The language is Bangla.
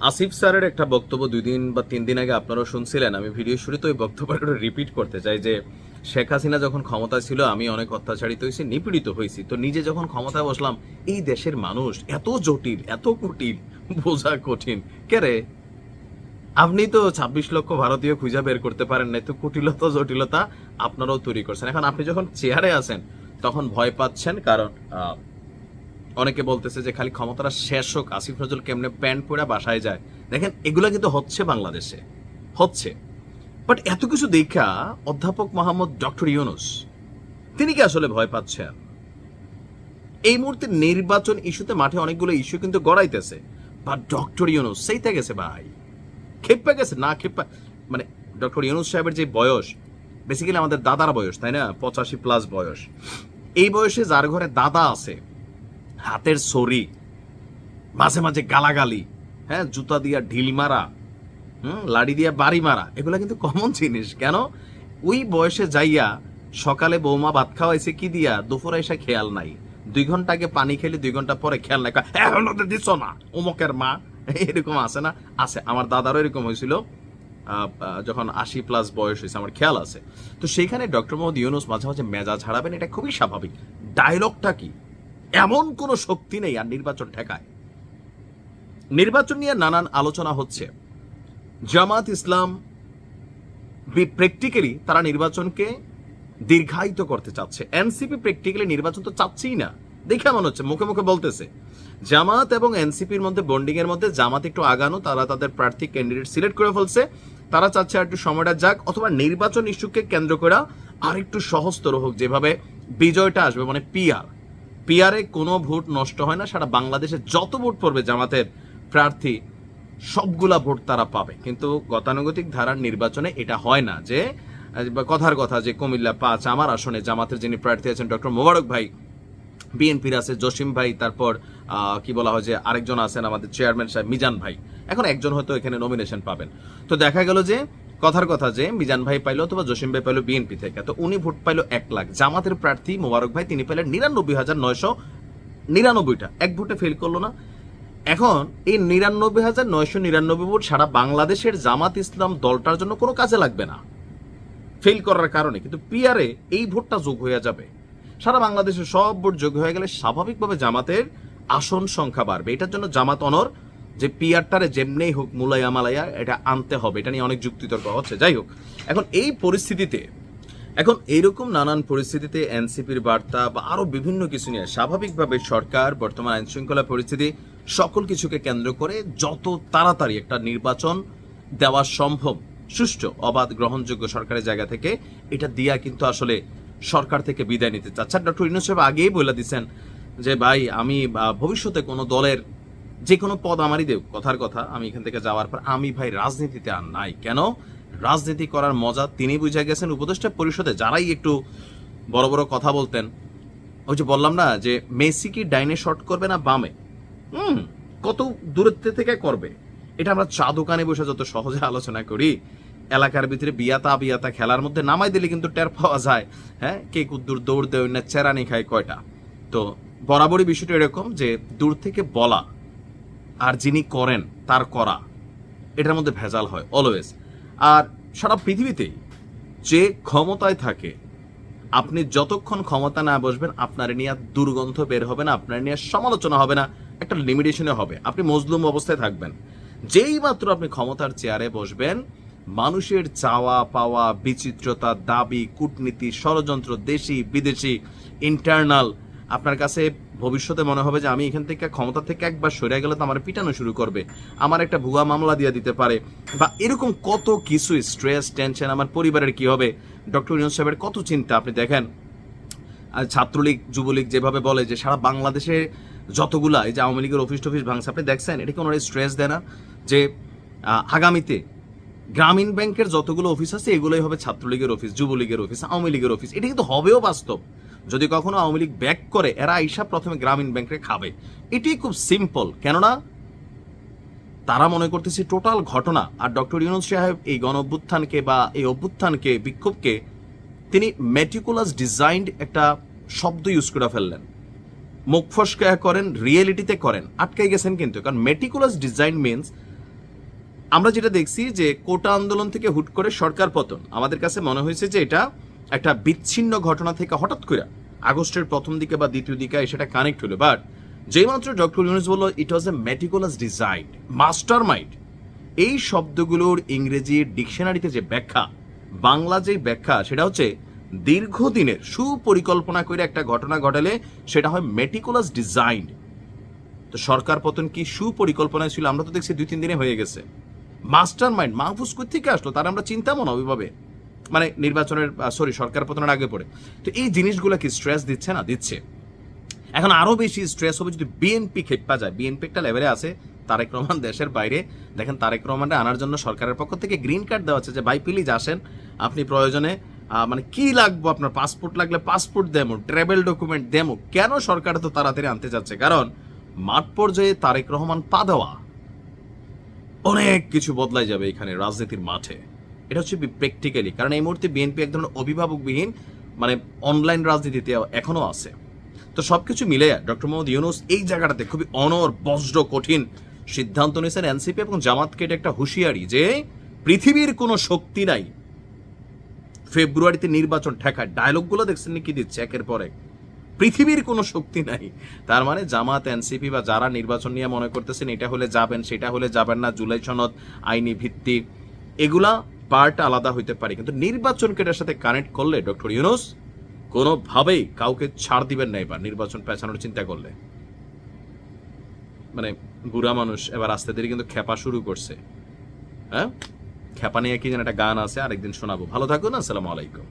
আসিফ স্যারের একটা বক্তব্য 2 দিন বা 3 দিন আগে আপনারাও শুনছিলেন। আমি ভিডিও শুরুতে ওই বক্তব্যটা রিপিট করতে চাই যে শেখ হাসিনা যখন ক্ষমতায় ছিল আমি অনেক অত্যাচারিত হয়েছি, নিপীড়িত হয়েছি। তো নিজে যখন ক্ষমতায় বসলাম, এই দেশের মানুষ এত জটিল, এত কঠিন, বোঝা কঠিন। কেরে আপনি তো 26 লক্ষ ভারতীয় খুঁজে বের করতে পারেন না, তো কুটিলতা জটিলতা আপনারাও তৈরি করছেন। এখন আপনি যখন চেয়ারে আছেন তখন ভয় পাচ্ছেন, কারণ অনেকে বলতেছে যে খালি ক্ষমতাটা শেষ হোক, আসিফ নজরুল কেমনে প্যান্ট পরে বাসায় যায়। দেখেন এগুলা কিন্তু হচ্ছে, বাংলাদেশে হচ্ছে। বাট এত কিছু দেখা অধ্যাপক মোহাম্মদ ডক্টর ইউনূস তিনি কি আসলে ভয় পাচ্ছেন? এই মুহূর্তে নির্বাচন ইস্যুতে মাঠে অনেকগুলো ইস্যু কিন্তু গড়াইতেছে, বা ডক্টর ইউনূস সেইতে গেছে ভাই, খেপে গেছে না খেপা। মানে ডক্টর ইউনূস সাহেবের যে বয়স, বেসিক্যালি আমাদের দাদার বয়স, তাই না? 85+ বয়স। এই বয়সে যার ঘরে দাদা আছে, হাতের ছড়ি, মাঝে মাঝে গালাগালি, হ্যাঁ, জুতা দিয়া ঢিল মারা, লাড়ি দিয়া বাড়ি মারা, এগুলা কিন্তু কমন জিনিস। কেন ওই বয়সে যাইয়া সকালে বৌমা ভাত খাওয়াইছে কি দিয়া, দুপুরে এসে খেয়াল নাই, 2 ঘন্টা আগে পানি খেলে 2 ঘন্টা পরে খেয়াল নাই, এখন দিছ না অমুকের মা, এরকম আছে না? আছে। আমার দাদারও এরকম হয়েছিল যখন 80+ বয়স হয়েছে, আমার খেয়াল আছে। তো সেইখানে ডক্টর মোহাম্মদ ইউনূস মাঝে মাঝে মেজাজ হারাবেন, এটা খুবই স্বাভাবিক। ডায়লগটা কি, এমন কোনো শক্তি নেই আর নির্বাচন ঠেকায়। নির্বাচন নিয়ে নানান আলোচনা হচ্ছে। জামাত ইসলাম প্র্যাকটিক্যালি তারা নির্বাচনকে দীর্ঘায়িত করতে চাচ্ছে। এনসিপি প্র্যাকটিক্যালি নির্বাচন তো চাচ্ছেই না, দেখে মনে হচ্ছে, মুখে মুখে বলতেছে। জামাত এবং এনসিপির মধ্যে বন্ডিং এর মধ্যে জামাত একটু আগানো, তারা তাদের প্রার্থী ক্যান্ডিডেট সিলেক্ট করে ফেলছে, তারা চাচ্ছে আর একটু সময়টা যাক, অথবা নির্বাচন ইস্যুকে কেন্দ্র করে আর একটু সহজতর হোক, যেভাবে বিজয়টা আসবে, মানে পিআরে কোনো ভোট নষ্ট হয় না। সারা বাংলাদেশে যত ভোট পড়বে জামাতের প্রার্থী, সবগুলা ভোট তারা পাবে। কিন্তু গতানুগতিক ধারার নির্বাচনে এটা হয় না, যে কথার কথা যে কুমিল্লা 5 আমার আসনে জামাতের যিনি প্রার্থী আছেন ডক্টর মোবারক ভাই, বিএনপির আছে জসিম ভাই, তারপর কি বলা হয় যে আরেকজন আছেন আমাদের চেয়ারম্যান সাহেব মিজান ভাই, এখন একজন হয়তো এখানে নমিনেশন পাবেন। তো দেখা গেল যে কথার কথা যে মিজান ভাই পাইলো অথবা জসিম ভাই পাইলো বিএনপি থেকে, তো উনি ভোট পাইলো 1 লাখ। জামাতের প্রার্থী মোবারক ভাই তিনি পাইলেন 99,999টা, এক ভোটে ফেল করলো না। এখন এই 99,999 ভোট সারা বাংলাদেশের জামাত ইসলাম দলটার জন্য কোনো কাজে লাগবে না ফেল করার কারণে, কিন্তু পিআরে এই ভোটটা যোগ হয়ে যাবে। সারা বাংলাদেশের সব ভোট যোগ হয়ে গেলে স্বাভাবিকভাবে জামাতের আসন সংখ্যা বাড়বে। এটার জন্য জামাত অনর যে পিআরটারে যেমনেই হোক মুলাইয়া মালাইয়া এটা আনতে হবে, এটা নিয়ে অনেক যুক্তিতর্ক হচ্ছে। যাই হোক, এখন এই পরিস্থিতিতে, এখন এইরকম নানান পরিস্থিতিতে এনসিপির বার্তা বা আরো বিভিন্ন কিছু নিয়ে স্বাভাবিকভাবে সরকার বর্তমান আইন শৃঙ্খলা পরিস্থিতি সকল কিছুকে কেন্দ্র করে যত তাড়াতাড়ি একটা নির্বাচন দেওয়া সম্ভব, সুষ্ঠু অবাধ গ্রহণযোগ্য সরকারের জায়গা থেকে, এটা দিয়া কিন্তু আসলে সরকার থেকে বিদায় নিতে চাচ্ছে। ডক্টর ইউনূস সাহেব আগেই বলে দিচ্ছেন যে ভাই আমি ভবিষ্যতে কোনো দলের যে কোনো পদ আমারই দেব, কথার কথা আমি এখান থেকে যাওয়ার পর আমি ভাই রাজনীতিতে আর নাই। কেন রাজনীতি করার মজা তিনি বুঝে গেছেন। উপদেষ্টা পরিষদে যারাই একটু বড় বড় কথা বলতেন, ওই যে বললাম না যে মেসি কি ডাইনে শট করবে না বামে, কত দূরত্ব থেকে করবে, এটা আমরা চা দোকানে বসে যত সহজে আলোচনা করি, এলাকার ভিতরে বিয়াতা খেলার মধ্যে নামাই দিলে কিন্তু টের পাওয়া যায়, হ্যাঁ, কে কুদ্দুর দৌড় দেয় না চেরানি খায় কয়টা। তো বরাবরই বিষয়টা এরকম যে দূর থেকে বলা আর যিনি করেন তার করা, এটার মধ্যে ভেজাল হয় অলওয়েজ। আর সারা পৃথিবীতেই যে ক্ষমতায় থাকে, আপনি যতক্ষণ ক্ষমতা না বসবেন আপনার নিয়ে দুর্গন্ধ বের হবে না, আপনার নিয়ে সমালোচনা হবে না, একটা লিমিটেশনে হবে, আপনি মজলুম অবস্থায় থাকবেন। যেই মাত্র আপনি ক্ষমতার চেয়ারে বসবেন, মানুষের চাওয়া পাওয়া, বিচিত্রতা, দাবি, কূটনীতি, ষড়যন্ত্র, দেশি বিদেশি, ইন্টারনাল, আপনার কাছে ভবিষ্যতে মনে হবে যে আমি এখান থেকে ক্ষমতা থেকে একবার সরে গেলে তো আমার পিটানো শুরু করবে, আমার একটা ভুয়া মামলা দিয়ে দিতে পারে, বা এরকম কত কিছু স্ট্রেস টেনশন, আমার পরিবারের কি হবে। ডক্টর ইউনূস সাহেবের কত চিন্তা। আপনি দেখেন ছাত্রলীগ যুবলীগ যেভাবে বলে যে সারা বাংলাদেশে যতগুলা এই যে আওয়ামী লীগের অফিস টফিস ভাঙছে, আপনি দেখছেন এটা কি ওনারা স্ট্রেস দেয় না যে আগামীতে গ্রামীণ ব্যাংকের যতগুলো অফিস আছে এগুলোই হবে ছাত্রলীগের অফিস, যুবলীগের অফিস, আওয়ামী লীগের অফিস। এটা কিন্তু হবেও বাস্তব। যদি কখনো আওয়ামী লীগ ব্যাক করে, এরা আইসা প্রথমে গ্রামীণ ব্যাংকে খাবে। এটাই খুব সিম্পল, কেননা তারা মনে করতেছে টোটাল ঘটনা। আর ডক্টর ইউনূস সাহেব এই গণ অভ্যুত্থানকে বা এই অভ্যুত্থানকে, বিক্ষোভকে তিনি মেটিকুলাস ডিজাইনড একটা শব্দ ইউজ করে ফেললেন। মুখ ফসকা করেন, রিয়েলিটিতে করেন, আটকাই গেছেন কিন্তু। কারণ মেটিকুলাস ডিজাইন মিনস আমরা যেটা দেখছি যে কোটা আন্দোলন থেকে হুট করে সরকার পতন, আমাদের কাছে মনে হয়েছে যে এটা একটা বিচ্ছিন্ন ঘটনা থেকে হঠাৎ করে আগস্টের প্রথম দিকে বা দ্বিতীয় দিকে সেটা কানেক্ট হলো। বাট যেই মাত্র ডক্টর ইউনূস বলল ইট ওয়াজ এ মেটিকুলাস ডিজাইন, মাস্টার মাইন্ড, এই শব্দগুলোর ইংরেজি ডিকশনারিতে যে ব্যাখ্যা, বাংলা যে ব্যাখ্যা, সেটা হচ্ছে দীর্ঘদিনের সুপরিকল্পনা করে একটা ঘটনা ঘটালে সেটা হয় মেটিকুলাস ডিজাইন। তো সরকার পতন কি সুপরিকল্পনায় ছিল? আমরা তো দেখছি 2-3 দিনে হয়ে গেছে। মাস্টার মাইন্ড মাহফুজ কই থেকে আসলো, তার আমরা চিন্তাও না ওইভাবে, মানে নির্বাচনের সরকার পতনের আগে পড়ে। তো এই জিনিসগুলো কি স্ট্রেস দিচ্ছে না? দিচ্ছে। এখন আরো বেশি স্ট্রেস হবে যদি বিএনপি খেপা যায়। বিএনপি একটা লেভেলে আছে, তারেক রহমান দেশের বাইরে, দেখেন তারেক রহমানকে আনার জন্য সরকারের পক্ষ থেকে গ্রিন কার্ড দেওয়া হচ্ছে যে ভাই প্লিজ আসেন, আপনি প্রয়োজনে মানে কি লাগবো আপনার, পাসপোর্ট লাগলে পাসপোর্ট দেমো, ট্রাভেল ডকুমেন্ট দেমো। কেন সরকার তো তাড়াতাড়ি আনতে যাচ্ছে? কারণ মাঠ পর্যায়ে তারেক রহমান পা দেওয়া অনেক কিছু বদলাই যাবে এখানে রাজনীতির মাঠে। এটা হচ্ছে প্র্যাকটিক্যালি, কারণ এই মুহূর্তে বিএনপি এক ধরনের অভিভাবকবিহীন মানে অনলাইন রাজনীতিতে এখনো আছে। তো সবকিছু মিলে ডক্টর মোহাম্মদ ইউনূস এই জায়গাটাতে খুবই বজ্র কঠিন সিদ্ধান্ত নিয়েছেন। এনসিপি এবং জামাতকে এটা একটা হুঁশিয়ারি যে পৃথিবীর কোনো শক্তি নাই ফেব্রুয়ারিতে নির্বাচন ঠেকায়। ডায়লগগুলো দেখছেন কি দিচ্ছে একের পর এক, পৃথিবীর কোনো শক্তি নাই। তার মানে জামাত, এনসিপি বা যারা নির্বাচন নিয়ে মনে করতেছেন এটা হলে যাবেন সেটা হলে যাবেন না, জুলাই সনদ, আইনি ভিত্তি, এগুলা পার্ট আলাদা হইতে পারে, কিন্তু নির্বাচনকে এটার সাথে কানেক্ট করলে ডক্টর ইউনূস কোনোভাবেই কাউকে ছাড় দিবেন না। এবার নির্বাচন পেছানোর চিন্তা করলে মানে বুড়া মানুষ এবার আস্তে ধীরে কিন্তু খেপা শুরু করছে। হ্যাঁ, খেপা নিয়ে কি যেন একটা গান আছে, আরেকদিন শোনাবো। ভালো থাকুন, আসসালামু আলাইকুম।